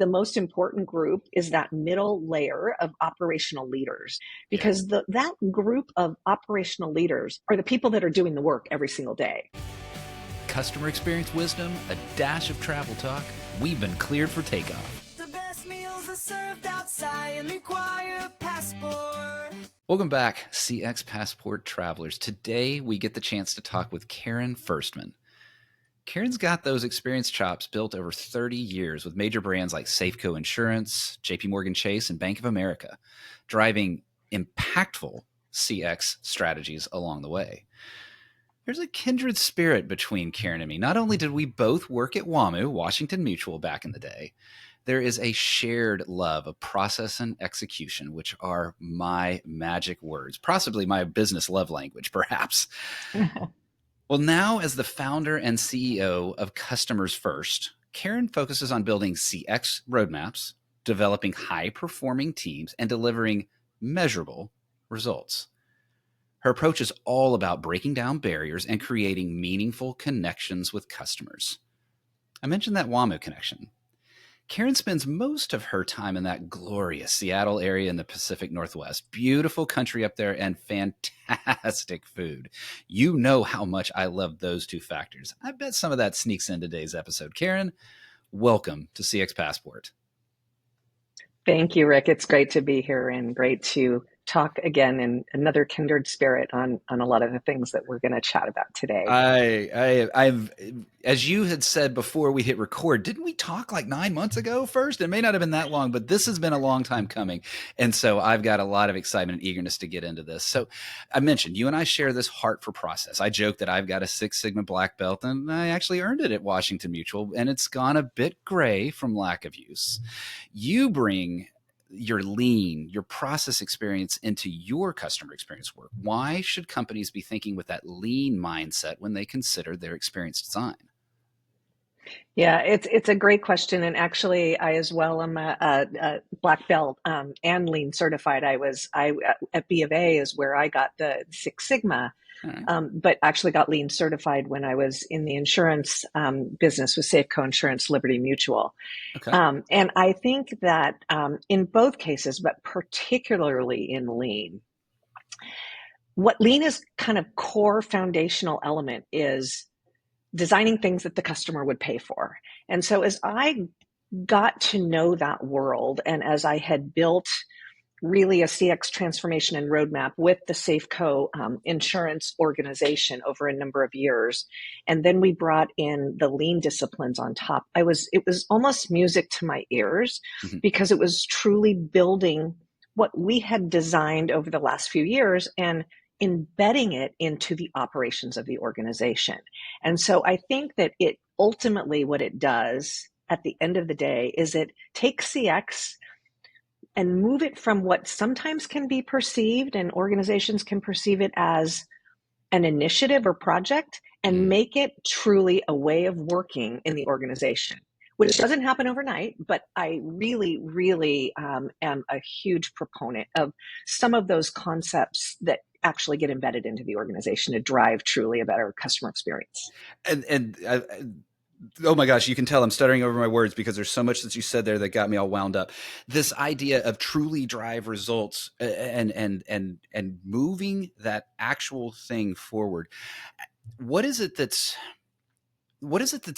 the most important group is that middle layer of operational leaders, Yeah. because that group of operational leaders are the people that are doing the work every single day. Customer experience wisdom, a dash of travel talk. We've been cleared for takeoff. The best meals are served outside and require a passport. Welcome back, CX Passport travelers. Today, we get the chance to talk with Karyn Furstman. Karyn's got those experience chops built over 30 years with major brands like Safeco Insurance, JP Morgan Chase, and Bank of America, driving impactful CX strategies along the way. There's a kindred spirit between Karyn and me. Not only did we both work at WAMU, Washington Mutual, back in the day, there is a shared love of process and execution, which are my magic words, possibly my business love language, perhaps. Well, now as the founder and CEO of CustomersFurst, Karyn focuses on building CX roadmaps, developing high-performing teams, and delivering measurable results. Her approach is all about breaking down barriers and creating meaningful connections with customers. I mentioned that WAMU connection. Karyn spends most of her time in that glorious Seattle area in the Pacific Northwest. Beautiful country up there and fantastic food. You know how much I love those two factors. I bet some of that sneaks in today's episode. Karyn, welcome to CX Passport. Thank you, Rick. It's great to be here and great to talk again in another kindred spirit on a lot of the things that we're going to chat about today. I've, as you had said before we hit record, didn't we talk like 9 months ago first? It may not have been that long, but this has been a long time coming. And so I've got a lot of excitement and eagerness to get into this. So I mentioned you and I share this heart for process. I joke that I've got a Six Sigma black belt and I actually earned it at Washington Mutual, and it's gone a bit gray from lack of use. You bring your lean, your process experience into your customer experience work. Why should companies be thinking with that lean mindset when they consider their experience design? Yeah, it's a great question. And actually, I as well am a black belt and lean certified. I at B of A is where I got the Six Sigma. Right. But actually got lean certified when I was in the insurance business with Safeco Insurance, Liberty Mutual. Okay. And I think that in both cases, but particularly in lean, what lean is kind of core foundational element is designing things that the customer would pay for. And so as I got to know that world, and as I had built really a CX transformation and roadmap with the Safeco insurance organization over a number of years. And then we brought in the lean disciplines on top. It was almost music to my ears because it was truly building what we had designed over the last few years and embedding it into the operations of the organization. And so I think that it ultimately what it does at the end of the day is it takes CX and move it from what sometimes can be perceived and organizations can perceive it as an initiative or project and make it truly a way of working in the organization, which doesn't happen overnight, but I really, really am a huge proponent of some of those concepts that actually get embedded into the organization to drive truly a better customer experience. Oh my gosh, you can tell I'm stuttering over my words because there's so much that you said there that got me all wound up. This idea of truly drive results and moving that actual thing forward. What is it that's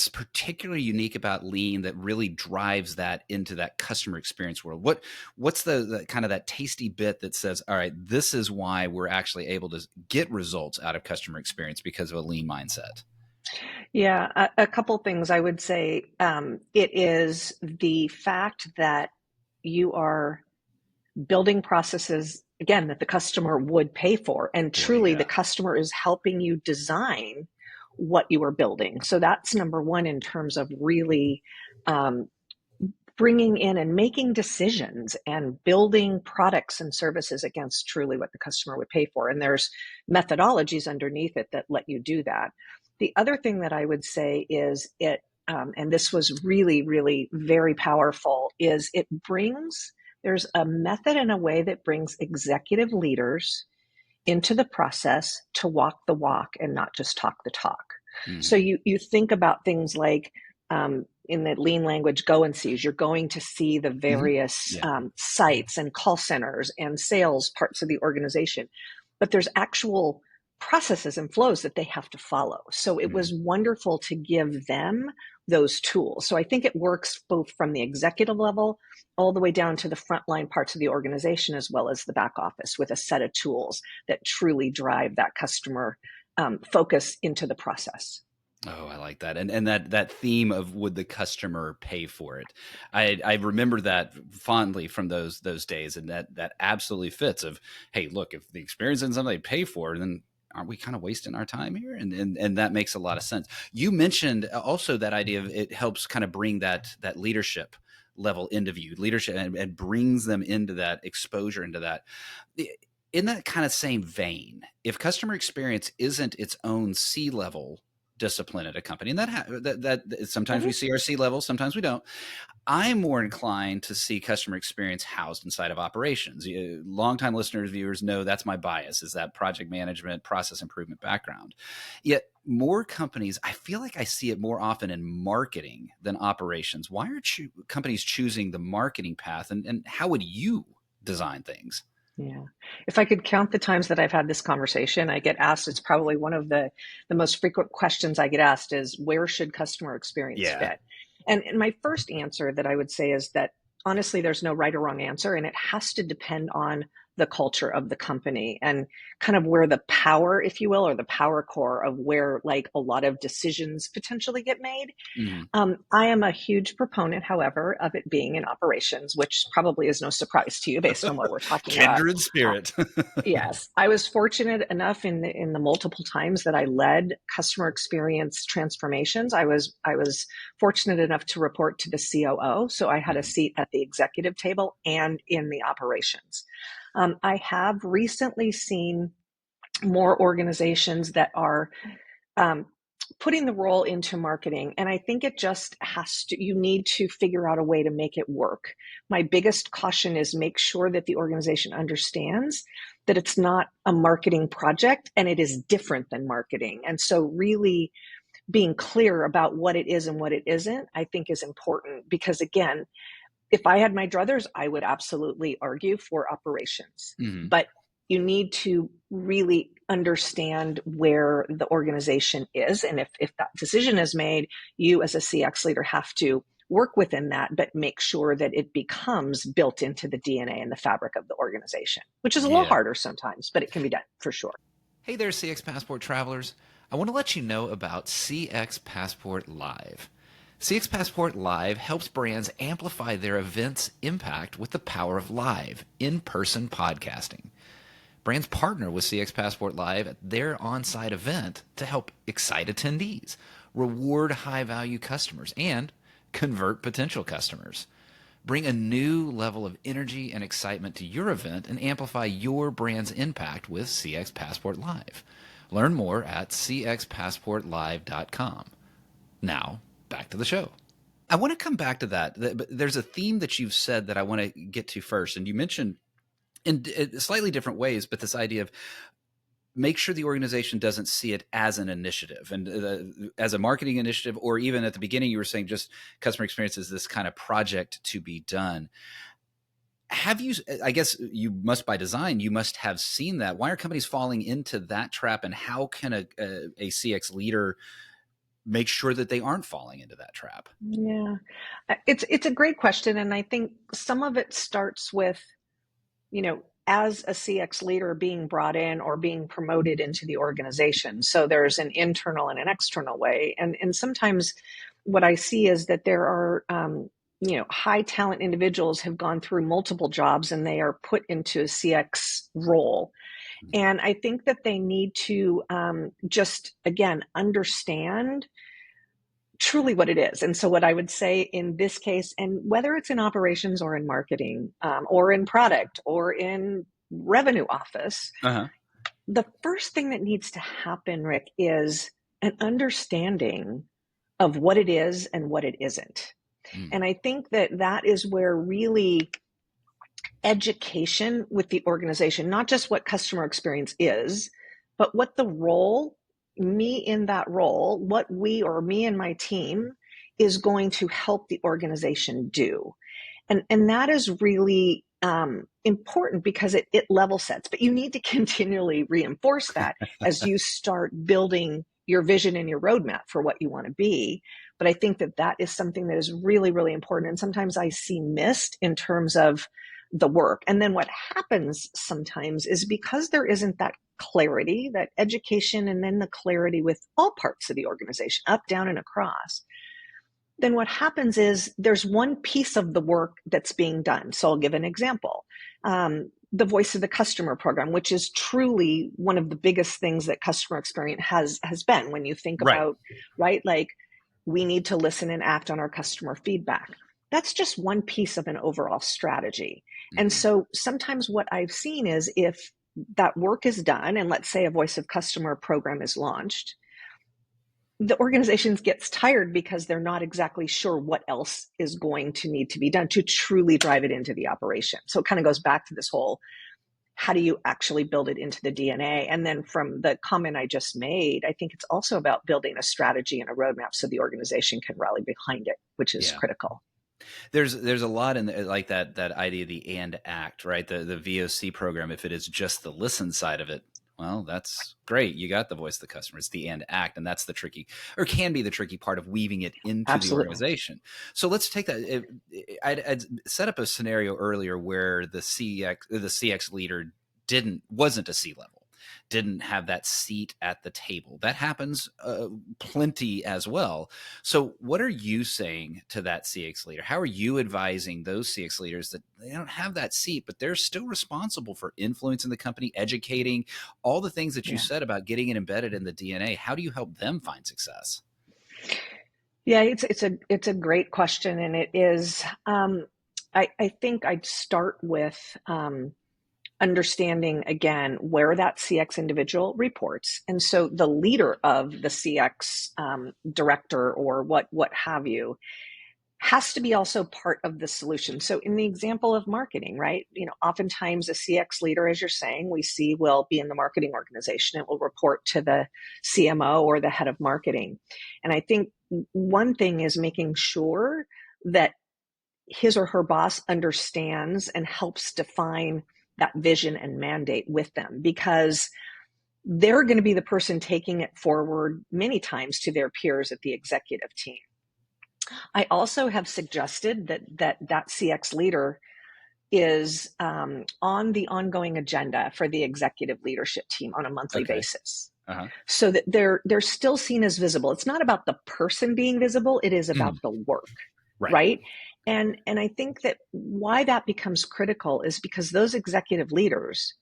particularly unique about lean that really drives that into that customer experience world? What's the kind of that tasty bit that says, all right, this is why we're actually able to get results out of customer experience because of a lean mindset? Yeah, a couple things I would say. It is the fact that you are building processes, again, that the customer would pay for. And truly, the customer is helping you design what you are building. So that's number one in terms of really bringing in and making decisions and building products and services against truly what the customer would pay for. And there's methodologies underneath it that let you do that. The other thing that I would say is and this was really, really very powerful, is there's a method and a way that brings executive leaders into the process to walk the walk and not just talk the talk. So you think about things like in the lean language, go and sees. You're going to see the various sites and call centers and sales parts of the organization, but there's actual processes and flows that they have to follow. So it was wonderful to give them those tools. So I think it works both from the executive level all the way down to the frontline parts of the organization, as well as the back office, with a set of tools that truly drive that customer focus into the process. Oh, I like that. And that theme of would the customer pay for it? I remember that fondly from those days, and that absolutely fits of, hey, look, if the experience isn't something they pay for, then aren't we kind of wasting our time here? And that makes a lot of sense. You mentioned also that idea of it helps kind of bring that leadership level into view, leadership, and brings them into that exposure, into that. In that kind of same vein, if customer experience isn't its own C-level discipline at a company, and that sometimes we see our C-level, sometimes we don't. I'm more inclined to see customer experience housed inside of operations. Longtime listeners, viewers know that's my bias, is that project management, process improvement background. Yet more companies, I feel like I see it more often in marketing than operations. Why are companies choosing the marketing path, and how would you design things? Yeah. If I could count the times that I've had this conversation, I get asked, it's probably one of the most frequent questions I get asked is, where should customer experience fit? And my first answer that I would say is that, honestly, there's no right or wrong answer, and it has to depend on the culture of the company and kind of where the power, if you will, or the power core of where like a lot of decisions potentially get made. I am a huge proponent, however, of it being in operations, which probably is no surprise to you based on what we're talking about. Kindred spirit. Yes, I was fortunate enough in the multiple times that I led customer experience transformations. I was fortunate enough to report to the COO, so I had a seat at the executive table and in the operations. I have recently seen more organizations that are putting the role into marketing. And I think it just you need to figure out a way to make it work. My biggest caution is make sure that the organization understands that it's not a marketing project and it is different than marketing. And so really being clear about what it is and what it isn't, I think is important, because again, if I had my druthers, I would absolutely argue for operations. But you need to really understand where the organization is. And if that decision is made, you as a CX leader have to work within that, but make sure that it becomes built into the DNA and the fabric of the organization, which is a little harder sometimes, but it can be done for sure. Hey there, CX Passport travelers. I want to let you know about CX Passport Live. CX Passport Live helps brands amplify their event's impact with the power of live, in-person podcasting. Brands partner with CX Passport Live at their on-site event to help excite attendees, reward high-value customers, and convert potential customers. Bring a new level of energy and excitement to your event and amplify your brand's impact with CX Passport Live. Learn more at cxpassportlive.com. Now, back to the show. I want to come back to that. There's a theme that you've said that I want to get to first, and you mentioned in slightly different ways, but this idea of make sure the organization doesn't see it as an initiative and as a marketing initiative, or even at the beginning, you were saying just customer experience is this kind of project to be done. Have you, I guess you must by design, you must have seen that. Why are companies falling into that trap, and how can a CX leader make sure that they aren't falling into that trap? Yeah, it's a great question. And I think some of it starts with, as a CX leader being brought in or being promoted into the organization. So there's an internal and an external way. And sometimes what I see is that there are, high talent individuals have gone through multiple jobs and they are put into a CX role. And I think that they need to just, again, understand truly what it is. And so what I would say in this case, and whether it's in operations or in marketing or in product or in revenue office, the first thing that needs to happen, Rick, is an understanding of what it is and what it isn't. And I think that is where really education with the organization, not just what customer experience is, but what the role, me in that role, what we or me and my team is going to help the organization do. And that is really important because it level sets, but you need to continually reinforce that as you start building your vision and your roadmap for what you want to be. But I think that is something that is really, really important. And sometimes I see missed in terms of the work. And then what happens sometimes is because there isn't that clarity, that education, and then the clarity with all parts of the organization, up, down, and across, then what happens is there's one piece of the work that's being done. So I'll give an example. The Voice of the Customer program, which is truly one of the biggest things that customer experience has been when you think about, right? Like, we need to listen and act on our customer feedback. That's just one piece of an overall strategy. And so sometimes what I've seen is if that work is done, and let's say a Voice of Customer program is launched, the organization gets tired because they're not exactly sure what else is going to need to be done to truly drive it into the operation. So it kind of goes back to this whole, how do you actually build it into the DNA? And then from the comment I just made, I think it's also about building a strategy and a roadmap so the organization can rally behind it, which is critical. There's a lot in like that idea of the and act, right? The VOC program, if it is just the listen side of it, well, that's great. You got the voice of the customer. It's the and act, and that's the tricky, or can be the tricky part of weaving it into the organization. So let's take that. I'd set up a scenario earlier where the CX leader wasn't a C-level, didn't have that seat at the table. That happens plenty as well. So what are you saying to that CX leader? How are you advising those CX leaders that they don't have that seat, but they're still responsible for influencing the company, educating, all the things that you said about getting it embedded in the DNA? How do you help them find success? Yeah, it's a great question. And it is, I think I'd start with understanding, again, where that CX individual reports. And so the leader of the CX director or what have you has to be also part of the solution. So in the example of marketing, right? Oftentimes a CX leader, as you're saying, we see will be in the marketing organization. It will report to the CMO or the head of marketing. And I think one thing is making sure that his or her boss understands and helps define that vision and mandate with them, because they're going to be the person taking it forward many times to their peers at the executive team. I also have suggested that CX leader is on the ongoing agenda for the executive leadership team on a monthly basis. So that they're still seen as visible. It's not about the person being visible, it is about the work, right? And I think that why that becomes critical is because those executive leaders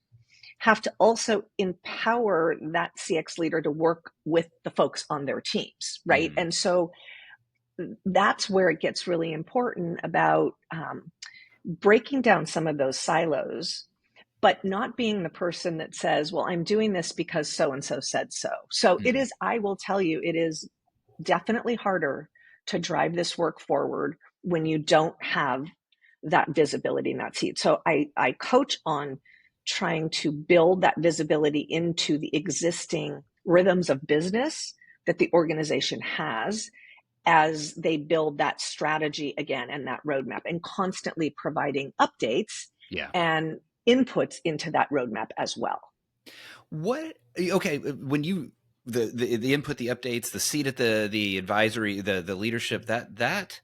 have to also empower that CX leader to work with the folks on their teams, right? And so that's where it gets really important about breaking down some of those silos, but not being the person that says, well, I'm doing this because so-and-so said so. So it is, I will tell you, it is definitely harder to drive this work forward when you don't have that visibility in that seat. So I coach on trying to build that visibility into the existing rhythms of business that the organization has as they build that strategy again and that roadmap, and constantly providing updates and inputs into that roadmap as well. When you the input, the updates, the seat at the advisory, the leadership, that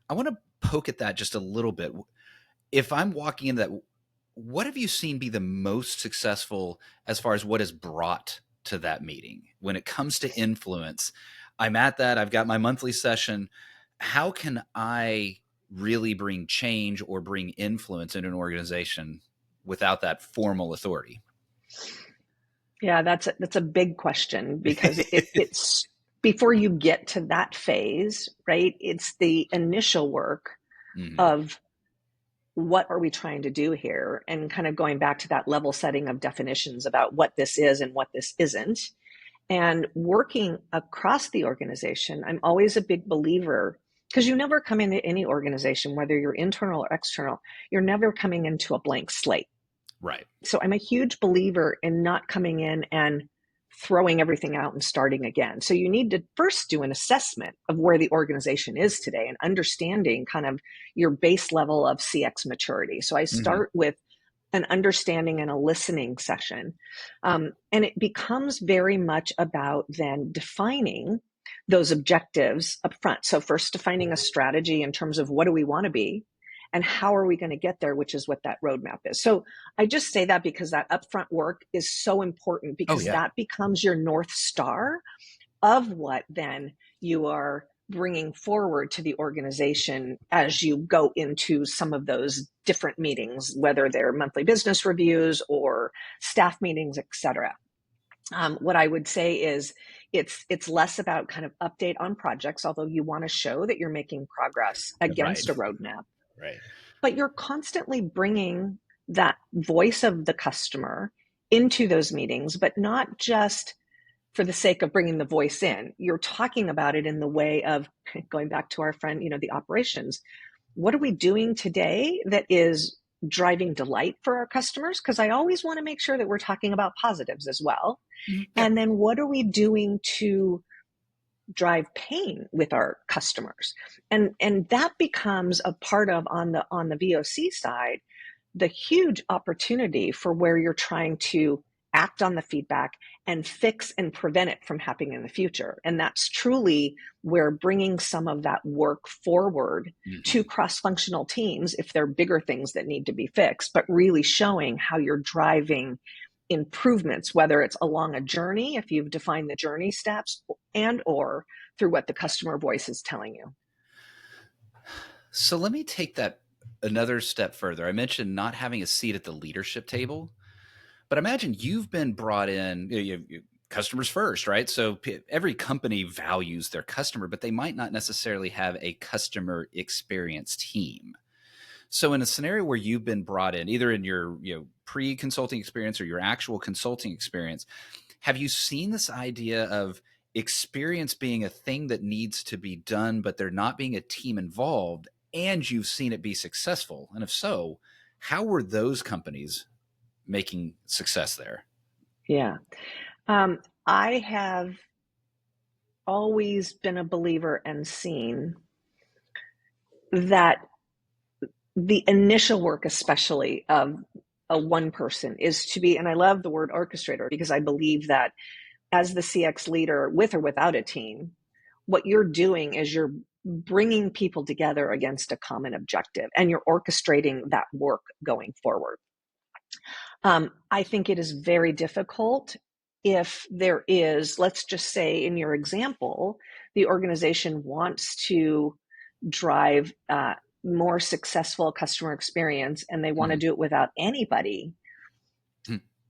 I want to poke at that just a little bit. If I'm walking into that, what have you seen be the most successful as far as what is brought to that meeting when it comes to influence? I'm at that. I've got my monthly session. How can I really bring change or bring influence in an organization without that formal authority? Yeah, that's a big question, because it's before you get to that phase, right? It's the initial work of what are we trying to do here, and kind of going back to that level setting of definitions about what this is and what this isn't. And working across the organization, I'm always a big believer, because you never come into any organization, whether you're internal or external, you're never coming into a blank slate. Right. So I'm a huge believer in not coming in and throwing everything out and starting again. So you need to first do an assessment of where the organization is today and understanding kind of your base level of CX maturity. So I start with an understanding and a listening session. And it becomes very much about then defining those objectives up front. So first defining a strategy in terms of what do we want to be and how are we going to get there, which is what that roadmap is. So I just say that because that upfront work is so important, because that becomes your North Star of what then you are bringing forward to the organization as you go into some of those different meetings, whether they're monthly business reviews or staff meetings, et cetera. What I would say is it's less about kind of update on projects, although you want to show that you're making progress against a roadmap. Right. But you're constantly bringing that voice of the customer into those meetings, but not just for the sake of bringing the voice in. You're talking about it in the way of, going back to our friend, the operations. What are we doing today that is driving delight for our customers? Because I always want to make sure that we're talking about positives as well. And then what are we doing to drive pain with our customers? And that becomes a part of, on the VOC side, the huge opportunity for where you're trying to act on the feedback and fix and prevent it from happening in the future. And that's truly where bringing some of that work forward to cross-functional teams, if there are bigger things that need to be fixed, but really showing how you're driving improvements, whether it's along a journey, if you've defined the journey steps, and or through what the customer voice is telling you. So let me take that another step further. I mentioned not having a seat at the leadership table, but imagine you've been brought in, customers first, right? So every company values their customer, but they might not necessarily have a customer experience team. So in a scenario where you've been brought in, either in your pre-consulting experience or your actual consulting experience, have you seen this idea of experience being a thing that needs to be done, but there not being a team involved, and you've seen it be successful? And if so, how were those companies making success there? Yeah. I have always been a believer and seen that the initial work, especially of a one person, is to be, and I love the word orchestrator, because I believe that as the CX leader, with or without a team, what you're doing is you're bringing people together against a common objective, and you're orchestrating that work going forward. I think it is very difficult if there is, let's just say in your example, the organization wants to drive more successful customer experience and they want to do it without anybody.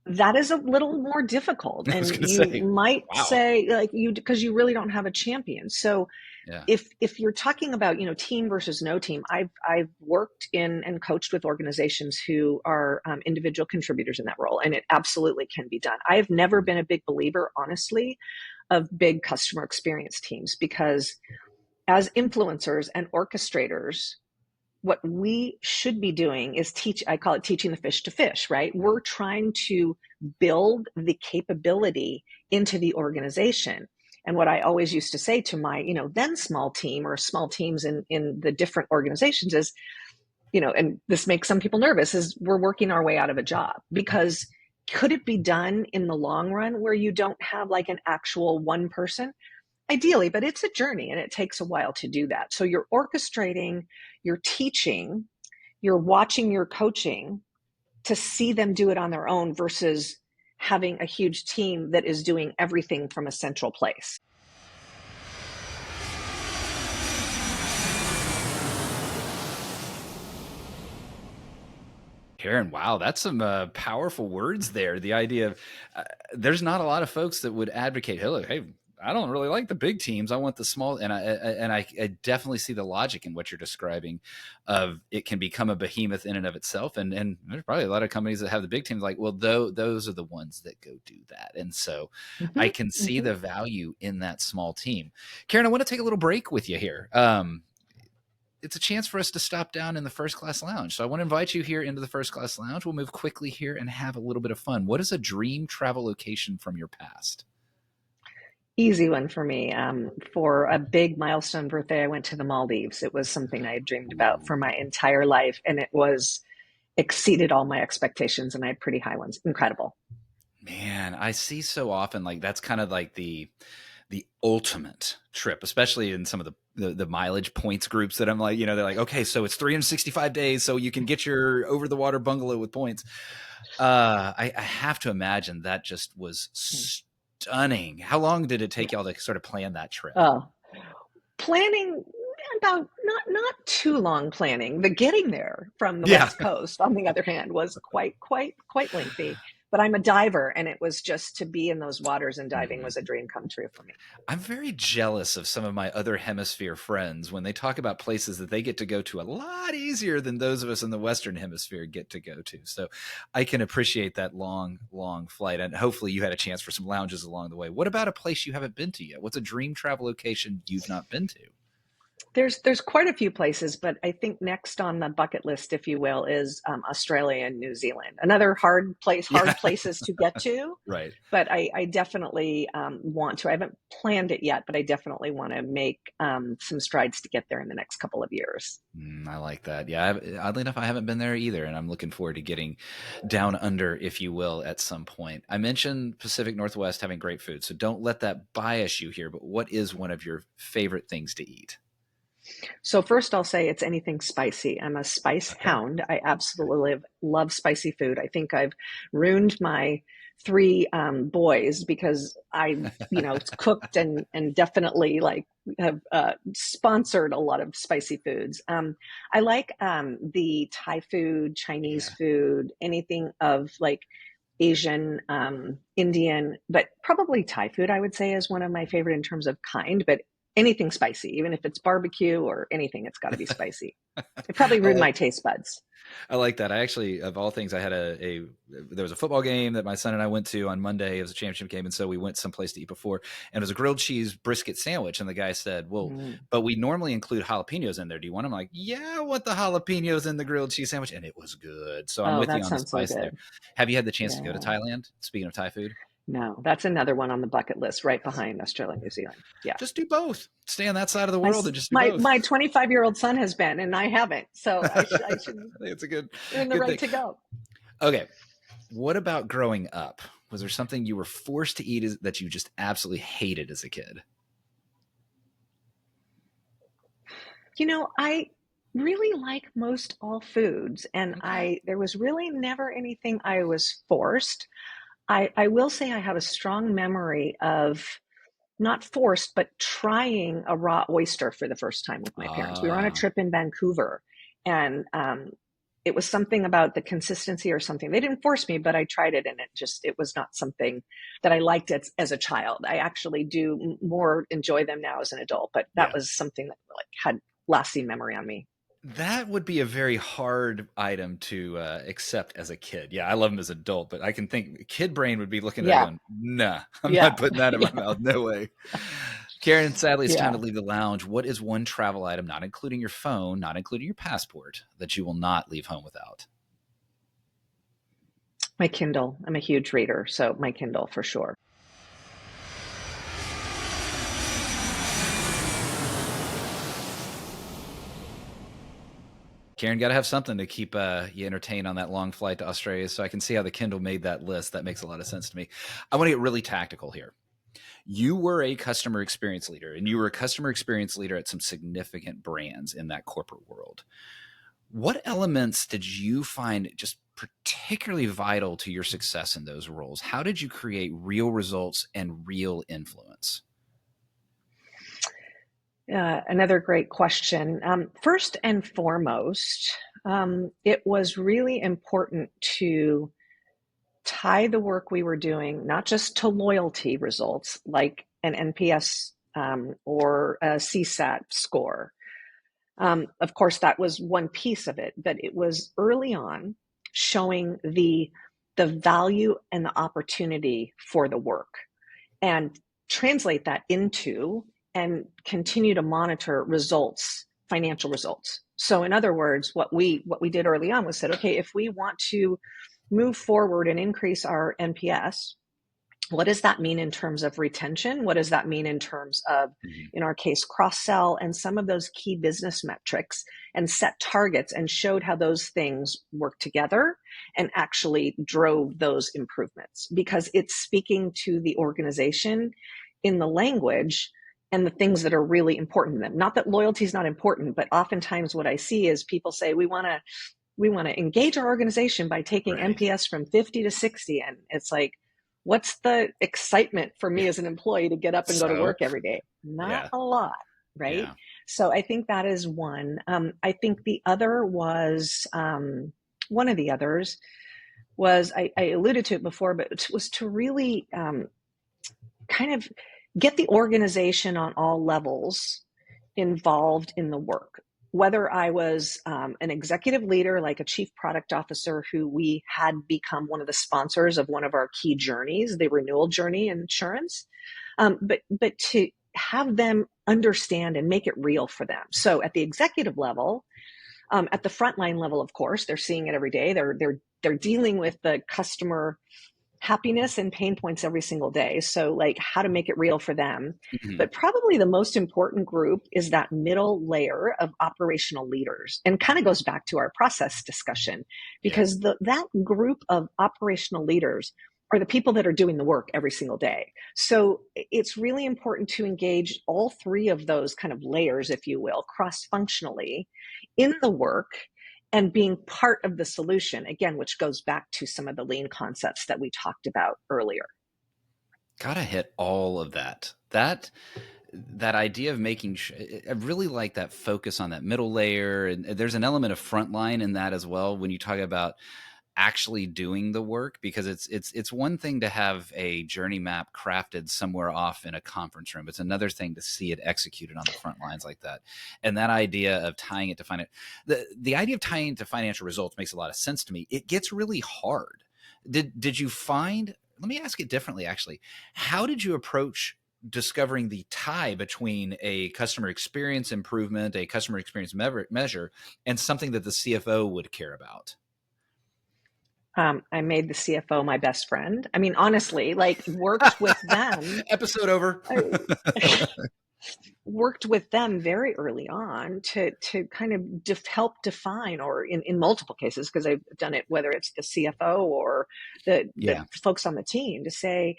That is a little more difficult. And you might say, like, because you really don't have a champion. So if you're talking about, team versus no team, I've worked in and coached with organizations who are individual contributors in that role, and it absolutely can be done. I've never been a big believer, honestly, of big customer experience teams, because as influencers and orchestrators, what we should be doing is I call it teaching the fish to fish, right? We're trying to build the capability into the organization. And what I always used to say to my, then small team or small teams in the different organizations is, and this makes some people nervous, is we're working our way out of a job. Because could it be done in the long run where you don't have like an actual one person? Ideally, but it's a journey and it takes a while to do that. So you're orchestrating, you're teaching, you're watching, you're coaching to see them do it on their own versus having a huge team that is doing everything from a central place. Karyn, wow, that's some powerful words there. The idea of there's not a lot of folks that would advocate, hey, I don't really like the big teams. I want the small, and I definitely see the logic in what you're describing. Of it can become a behemoth in and of itself, and there's probably a lot of companies that have the big teams. Like, well, those are the ones that go do that, and so I can see the value in that small team. Karyn, I want to take a little break with you here. It's a chance for us to stop down in the First Class Lounge. So I want to invite you here into the First Class Lounge. We'll move quickly here and have a little bit of fun. What is a dream travel location from your past? Easy one for me. For a big milestone birthday, I went to the Maldives. It was something I had dreamed about for my entire life, and it was exceeded all my expectations, and I had pretty high ones. Incredible. Man, I see so often like that's kind of like the ultimate trip, especially in some of the mileage points groups that I'm like, they're like, okay, so it's 365 days, so you can get your over the water bungalow with points. I have to imagine that just was stunning. How long did it take y'all to sort of plan that trip? Oh, planning about not too long planning. The getting there from the Yeah. West Coast, on the other hand, was quite lengthy. But I'm a diver, and it was just to be in those waters, and diving was a dream come true for me. I'm very jealous of some of my other hemisphere friends when they talk about places that they get to go to a lot easier than those of us in the Western hemisphere get to go to. So I can appreciate that long flight. And hopefully you had a chance for some lounges along the way. What about a place you haven't been to yet? What's a dream travel location you've not been to? There's quite a few places, but I think next on the bucket list, if you will, is Australia and New Zealand. Another hard places to get to. Right. But I definitely want to. I haven't planned it yet, but I definitely want to make some strides to get there in the next couple of years. I like that. Yeah, oddly enough, I haven't been there either, and I'm looking forward to getting down under, if you will, at some point. I mentioned Pacific Northwest having great food, so don't let that bias you here, but what is one of your favorite things to eat? So first I'll say it's anything spicy. I'm a spice hound. I absolutely love spicy food. I think I've ruined my three boys because I, it's cooked and definitely like have sponsored a lot of spicy foods. I like the Thai food, Chinese food, anything of like Asian, Indian, but probably Thai food, I would say, is one of my favorite in terms of kind, but anything spicy, even if it's barbecue or anything, it's got to be spicy. It probably ruined my taste buds. I like that. I actually, of all things, I had there was a football game that my son and I went to on Monday. It was a championship game. And so we went someplace to eat before, and it was a grilled cheese brisket sandwich. And the guy said, well, but we normally include jalapenos in there. Do you want them? I'm like, yeah, I want the jalapenos in the grilled cheese sandwich. And it was good. So I'm with you on the spice there. Have you had the chance to go to Thailand? Speaking of Thai food? No, that's another one on the bucket list, right behind Australia and New Zealand. Yeah. Just do both. Stay on that side of the world and just do both. My 25-year-old son has been, and I haven't. So I should I think it's a good earn the right to go. Okay. What about growing up? Was there something you were forced to eat that you just absolutely hated as a kid? I really like most all foods, and there was really never anything I was forced. I will say I have a strong memory of not forced, but trying a raw oyster for the first time with my parents. We were on a trip in Vancouver, and it was something about the consistency or something. They didn't force me, but I tried it, and it was not something that I liked as a child. I actually do more enjoy them now as an adult, but that was something that had lasting memory on me. That would be a very hard item to accept as a kid. Yeah, I love them as an adult, but I can think kid brain would be looking at it going, nah, I'm not putting that in my mouth. No way. Karyn, sadly, it's time to leave the lounge. What is one travel item, not including your phone, not including your passport, that you will not leave home without? My Kindle. I'm a huge reader, so my Kindle for sure. Karyn, got to have something to keep you entertained on that long flight to Australia. So I can see how the Kindle made that list. That makes a lot of sense to me. I want to get really tactical here. You were a customer experience leader, and you were a customer experience leader at some significant brands in that corporate world. What elements did you find just particularly vital to your success in those roles? How did you create real results and real influence? Another great question. First and foremost, it was really important to tie the work we were doing not just to loyalty results like an NPS or a CSAT score. Of course, that was one piece of it, but it was early on showing the value and the opportunity for the work, and translate that into and continue to monitor results, financial results. So in other words, what we did early on was said, okay, if we want to move forward and increase our NPS, What does that mean in terms of retention? What does that mean in terms of, Mhm. in our case, cross-sell, and some of those key business metrics, and set targets and showed how those things work together and actually drove those improvements, because it's speaking to the organization in the language and the things that are really important to them. Not that loyalty is not important, but oftentimes what I see is people say, we want to engage our organization by taking Right. NPS from 50 to 60. And it's like, what's the excitement for me as an employee to get up and go to So, work every day? Not yeah. a lot, right? Yeah. So I think that is one. I think the other was, one of the others was, I alluded to it before, but it was to really kind of get the organization on all levels involved in the work. Whether I was an executive leader, like a chief product officer, who we had become one of the sponsors of one of our key journeys, the renewal journey in insurance, but to have them understand and make it real for them. So at the executive level, at the frontline level, of course, they're seeing it every day. They're dealing with the customer happiness and pain points every single day. So like how to make it real for them. Mhm. But probably the most important group is that middle layer of operational leaders, and kind of goes back to our process discussion, Yeah. because that group of operational leaders are the people that are doing the work every single day. So it's really important to engage all three of those kind of layers, if you will, cross-functionally in the work, and being part of the solution, again, which goes back to some of the lean concepts that we talked about earlier. Gotta hit all of that. That idea of making I really like that focus on that middle layer, and there's an element of frontline in that as well when you talk about actually doing the work, because it's one thing to have a journey map crafted somewhere off in a conference room. It's another thing to see it executed on the front lines like that. And that idea of tying it to the idea of tying it to financial results makes a lot of sense to me. It gets really hard. Did you find, let me ask it differently actually. How did you approach discovering the tie between a customer experience improvement, a customer experience measure, and something that the CFO would care about? I made the CFO my best friend. I mean, honestly, like worked with them. Episode over. I worked with them very early on to kind of help define, or in multiple cases, because I've done it, whether it's the CFO or the Yeah. folks on the team, to say,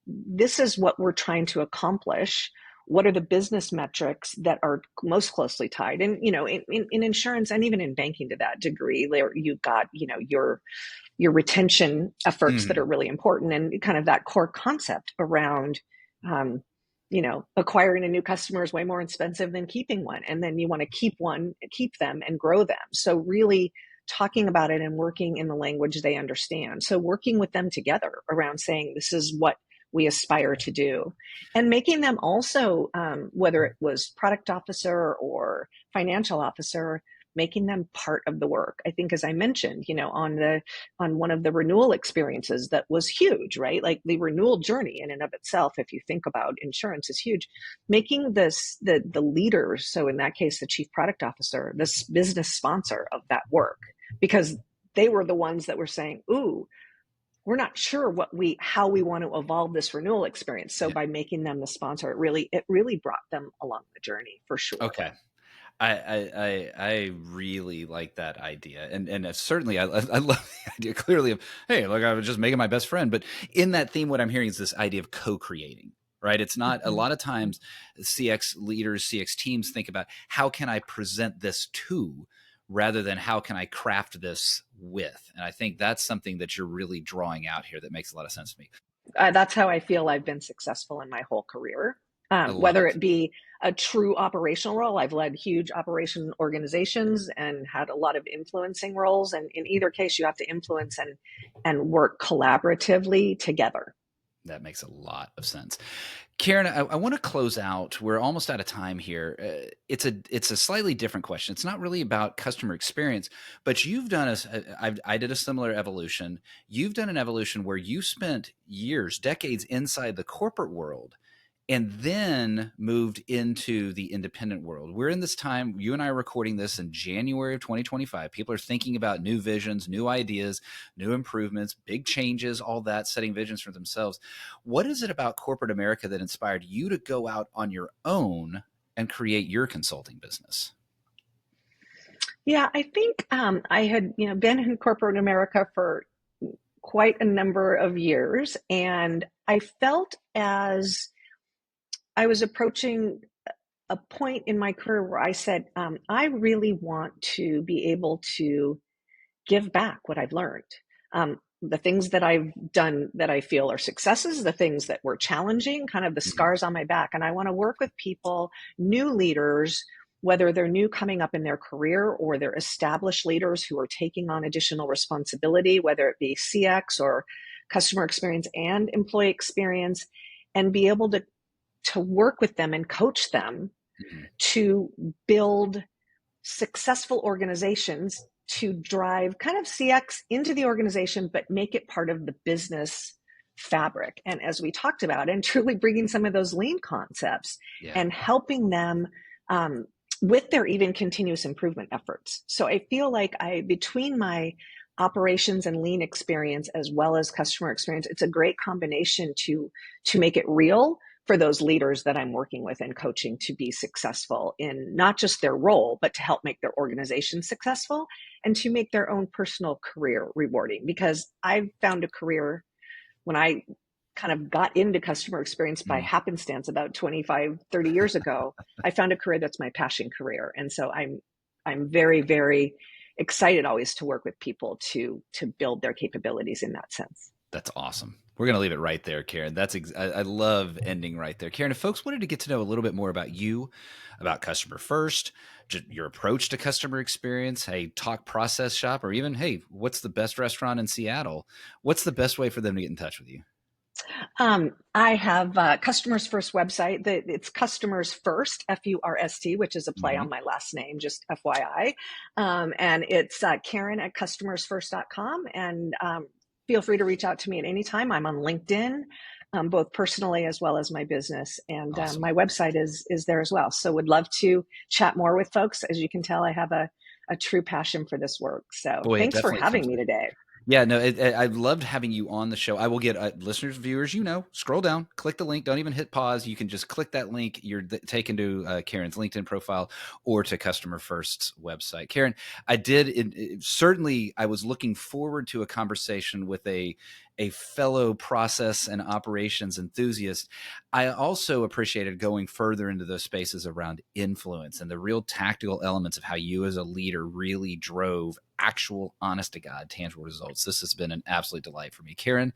this is what we're trying to accomplish. What are the business metrics that are most closely tied? And, in insurance, and even in banking to that degree, there you've got, your retention efforts that Mhm. are really important, and kind of that core concept around, acquiring a new customer is way more expensive than keeping one. And then you want to keep them and grow them. So really talking about it and working in the language they understand. So working with them together around saying, this is what we aspire to do, and making them also, whether it was product officer or financial officer, making them part of the work. I think, as I mentioned, on one of the renewal experiences that was huge, right? Like the renewal journey in and of itself, if you think about insurance, is huge. Making this the leaders, so in that case, the chief product officer, this business sponsor of that work, because they were the ones that were saying, ooh, we're not sure how we want to evolve this renewal experience. So Yeah. by making them the sponsor, it really brought them along the journey, for sure. Okay. I really like that idea, and certainly I love the idea clearly of, hey, look, I was just making my best friend. But in that theme, what I'm hearing is this idea of co-creating. Right? It's not, a Mhm. lot of times CX leaders, CX teams think about, how can I present this to, rather than how can I craft this with. And I think that's something that you're really drawing out here that makes a lot of sense to me. That's how I feel I've been successful in my whole career. I love Whether it. it be a true operational role, I've led huge operation organizations and had a lot of influencing roles. And in either case, you have to influence and work collaboratively together. That makes a lot of sense. Karyn, I want to close out. We're almost out of time here. It's a slightly different question. It's not really about customer experience, but you've done I did a similar evolution. You've done an evolution where you spent years, decades inside the corporate world, and then moved into the independent world. We're in this time, you and I are recording this in January of 2025. People are thinking about new visions, new ideas, new improvements, big changes, all that, setting visions for themselves. What is it about corporate America that inspired you to go out on your own and create your consulting business? Yeah, I think I had been in corporate America for quite a number of years, and I felt as I was approaching a point in my career where I said, I really want to be able to give back what I've learned. The things that I've done that I feel are successes, the things that were challenging, kind of the scars on my back. And I want to work with people, new leaders, whether they're new coming up in their career or they're established leaders who are taking on additional responsibility, whether it be CX or customer experience and employee experience, and be able to work with them and coach them to build successful organizations to drive kind of CX into the organization, but make it part of the business fabric. And as we talked about, and truly bringing some of those lean concepts and helping them with their even continuous improvement efforts. So I feel like between my operations and lean experience as well as customer experience, it's a great combination to make it real for those leaders that I'm working with and coaching to be successful in not just their role, but to help make their organization successful and to make their own personal career rewarding. Because I've found a career when I kind of got into customer experience by happenstance about 25, 30 years ago, I found a career that's my passion career. And so I'm very, very excited always to work with people to build their capabilities in that sense. That's awesome. We're going to leave it right there, Karyn. I love ending right there. Karyn, if folks wanted to get to know a little bit more about you, about CustomersFurst, just your approach to customer experience, hey, talk process shop, or even, hey, what's the best restaurant in Seattle? What's the best way for them to get in touch with you? I have CustomersFurst website. It's CustomersFurst, F-U-R-S-T, which is a play on my last name, just FYI. And it's Karyn at CustomersFurst.com. And feel free to reach out to me at any time. I'm on LinkedIn, both personally as well as my business. And Awesome. My website is there as well. So would love to chat more with folks. As you can tell, I have a true passion for this work. So thanks for having me today. Yeah, no, I loved having you on the show. I will get listeners, viewers, scroll down, click the link. Don't even hit pause. You can just click that link. You're taken to Karyn's LinkedIn profile or to CustomerFurst's website. Karyn, certainly I was looking forward to a conversation with a fellow process and operations enthusiast. I also appreciated going further into those spaces around influence and the real tactical elements of how you as a leader really drove actual, honest to God, tangible results. This has been an absolute delight for me. Karyn,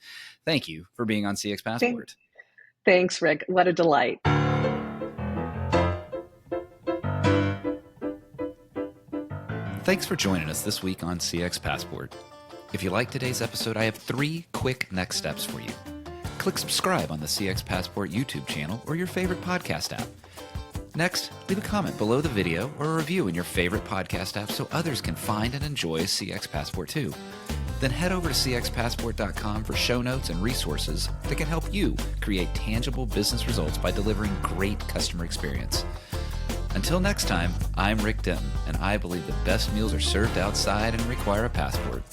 thank you for being on CX Passport. Thanks, Rick. What a delight. Thanks for joining us this week on CX Passport. If you like today's episode, I have 3 quick next steps for you. Click subscribe on the CX Passport YouTube channel or your favorite podcast app. Next, leave a comment below the video or a review in your favorite podcast app so others can find and enjoy CX Passport too. Then head over to cxpassport.com for show notes and resources that can help you create tangible business results by delivering great customer experience. Until next time, I'm Rick Denton, and I believe the best meals are served outside and require a passport.